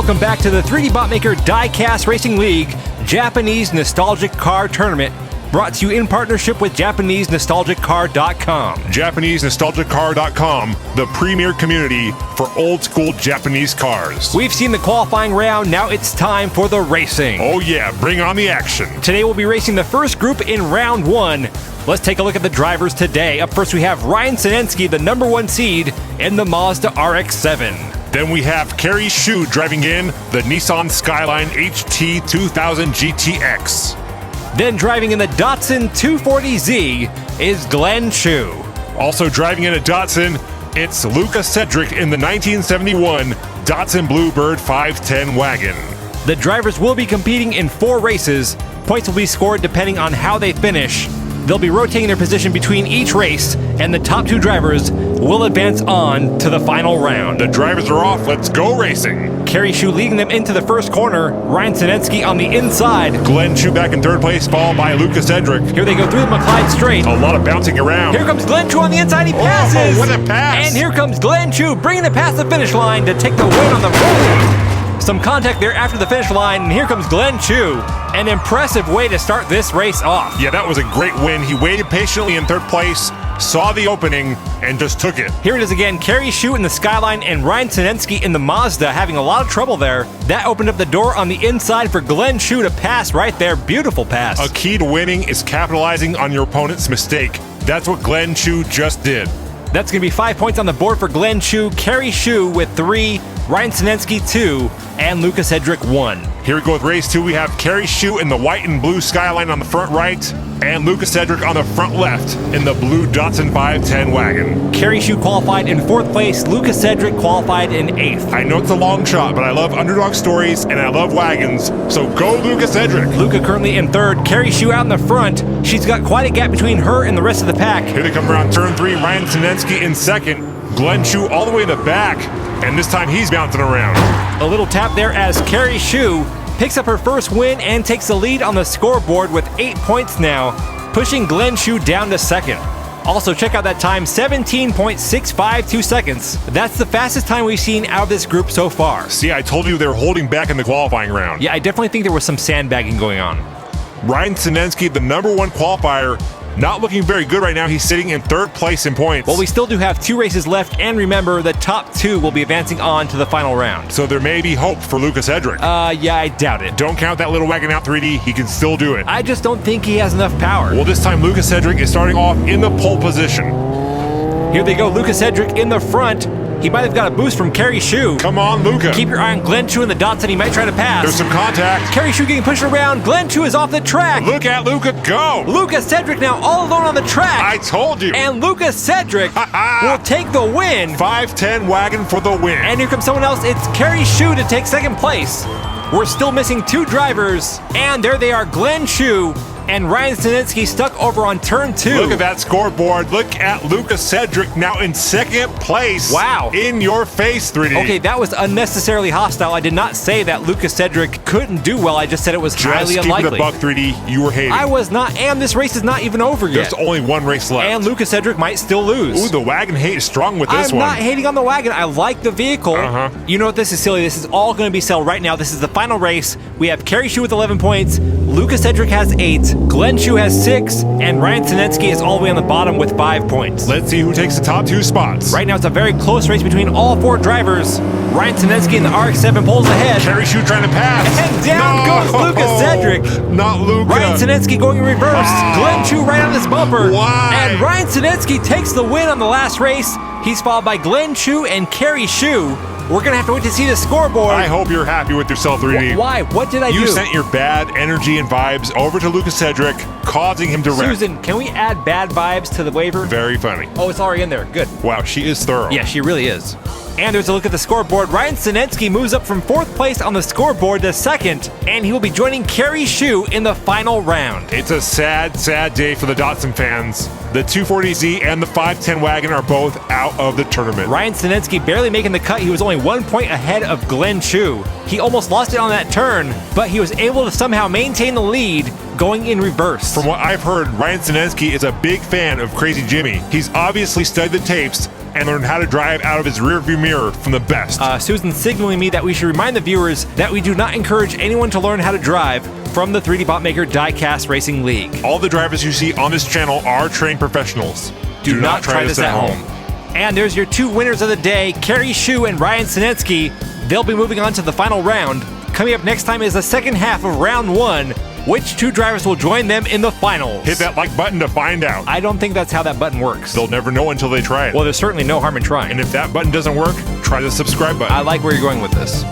Welcome back to the 3D Bot Maker Diecast Racing League Japanese Nostalgic Car Tournament, brought to you in partnership with JapaneseNostalgicCar.com. JapaneseNostalgicCar.com, the premier community for old-school Japanese cars. We've seen the qualifying round, now it's time for the racing. Oh yeah, bring on the action. Today we'll be racing the first group in round one. Let's take a look at the drivers today. Up first we have Ryan Sinensky, the number 1 seed in the Mazda RX-7. Then we have Kerry Shu driving in the Nissan Skyline HT 2000 GTX. Then driving in the Datsun 240Z is Glenn Shu. Also driving in a Datsun, it's Luca Cedric in the 1971 Datsun Bluebird 510 wagon. The drivers will be competing in 4 races. Points will be scored depending on how they finish. They'll be rotating their position between each race, and the top 2 drivers will advance on to the final round. The drivers are off, let's go racing. Kerry Shu leading them into the first corner, Ryan Sinensky on the inside. Glenn Shu back in 3rd place, followed by Luca Cedric. Here they go through the McLeod straight. A lot of bouncing around. Here comes Glenn Shu on the inside, he passes! Oh, what a pass! And here comes Glenn Shu bringing it past the finish line to take the win on the road. Some contact there after the finish line, and here comes Glenn Shu. An impressive way to start this race off. Yeah, that was a great win. He waited patiently in 3rd place, saw the opening, and just took it. Here it is again, Kerry Shu in the Skyline and Ryan Sinensky in the Mazda having a lot of trouble there. That opened up the door on the inside for Glenn Shu to pass right there. Beautiful pass. A key to winning is capitalizing on your opponent's mistake. That's what Glenn Shu just did. That's going to be 5 points on the board for Glenn Shu, Kerry Shu with 3, Ryan Sinensky 2, and Luca Cedric 1. Here we go with race 2. We have Kerry Shu in the white and blue Skyline on the front right, and Luca Cedric on the front left in the blue Datsun 510 wagon. Kerry Shu qualified in 4th place, Luca Cedric qualified in 8th. I know it's a long shot, but I love underdog stories and I love wagons, so go Luca Cedric. Luca currently in 3rd, Kerry Shu out in the front. She's got quite a gap between her and the rest of the pack. Here they come around turn 3, Ryan Sinensky in 2nd, Glenn Shu all the way in the back, and this time he's bouncing around. A little tap there as Kerry Shu picks up her first win and takes the lead on the scoreboard with 8 points now, pushing Glenn Shu down to 2nd. Also, check out that time, 17.652 seconds. That's the fastest time we've seen out of this group so far. See, I told you they were holding back in the qualifying round. Yeah, I definitely think there was some sandbagging going on. Ryan Sinensky, the number 1 qualifier, not looking very good right now. He's sitting in 3rd place in points. Well, we still do have 2 races left, and remember, the top 2 will be advancing on to the final round. So there may be hope for Luca Cedric. Yeah, I doubt it. Don't count that little wagon out, 3D. He can still do it. I just don't think he has enough power. Well, this time Luca Cedric is starting off in the pole position. Here they go, Luca Cedric in the front. He might have got a boost from Kerry Shu. Come on, Luca. Keep your eye on Glenn Shu in the Datsun. He might try to pass. There's some contact. Kerry Shu getting pushed around. Glenn Shu is off the track. Look at Luca go. Luca Cedric now all alone on the track. I told you. And Luca Cedric will take the win. 510 wagon for the win. And here comes someone else. It's Kerry Shu to take 2nd place. We're still missing 2 drivers. And there they are, Glenn Shu and Ryan Sinensky stuck over on turn 2. Look at that scoreboard. Look at Luca Cedric now in 2nd place. Wow. In your face, 3D. Okay, that was unnecessarily hostile. I did not say that Luca Cedric couldn't do well. I just said it was highly unlikely. Just keep it a buck, 3D. You were hating. I was not, and this race is not even over yet. There's only 1 race left. And Luca Cedric might still lose. Ooh, the wagon hate is strong with this one. I'm not hating on the wagon. I like the vehicle. You know what? This is silly. This is all going to be settled right now. This is the final race. We have Kerry Shu with 11 points. Luca Cedric has 8. Glenn Shu has 6. And Ryan Sinensky is all the way on the bottom with 5 points. Let's see who takes the top 2 spots. Right now, it's a very close race between all 4 drivers. Ryan Sinensky in the RX-7 pulls ahead. Kerry Shu trying to pass. And down goes Luca Cedric. Not Luca. Ryan Sinensky going in reverse. Glenn Shu right on this bumper. Why? And Ryan Sinensky takes the win on the last race. He's followed by Glenn Shu and Kerry Shu. We're going to have to wait to see the scoreboard. I hope you're happy with yourself, 3D. Why? What did I do? You sent your bad energy and vibes over to Luca Cedric, causing him to wreck. Susan, can we add bad vibes to the waiver? Very funny. Oh, it's already in there. Good. Wow, she is thorough. Yeah, she really is. And there's a look at the scoreboard. Ryan Sinensky moves up from 4th place on the scoreboard to 2nd, and he will be joining Kerry Shu in the final round. It's a sad, sad day for the Datsun fans. The 240Z and the 510 wagon are both out of the tournament. Ryan Sinensky barely making the cut. He was only 1 point ahead of Glenn Shu. He almost lost it on that turn, but he was able to somehow maintain the lead going in reverse. From what I've heard, Ryan Sinensky is a big fan of Crazy Jimmy. He's obviously studied the tapes and learn how to drive out of his rearview mirror from the best. Susan's signaling me that we should remind the viewers that we do not encourage anyone to learn how to drive from the 3D Bot Maker Diecast Racing League. All the drivers you see on this channel are trained professionals. Do not try this at home. And there's your 2 winners of the day, Carrie Shu and Ryan Sinetsky. They'll be moving on to the final round. Coming up next time is the second half of round 1. Which 2 drivers will join them in the finals? Hit that like button to find out. I don't think that's how that button works. They'll never know until they try it. Well, there's certainly no harm in trying. And if that button doesn't work, try the subscribe button. I like where you're going with this.